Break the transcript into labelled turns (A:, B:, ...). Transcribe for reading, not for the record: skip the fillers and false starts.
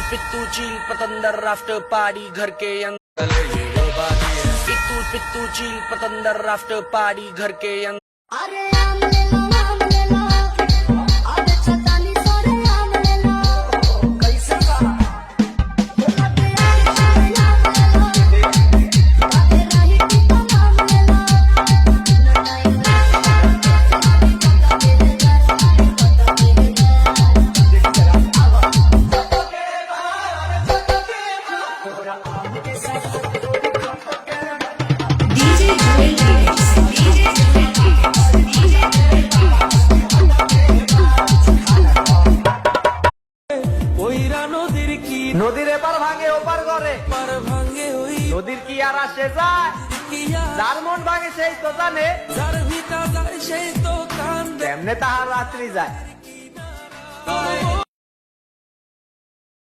A: पित्तू चील पतंदर after party घर के अंदर पित्तू चील पतंदर आफ्टर पार्टी घर के अंदर
B: নদীর এপার ভাঙে ওপার করে নদীর কি আর আসে যায় যার মন ভাঙে সেই তো জানে তেমনে তাহার রাত্রি যায়।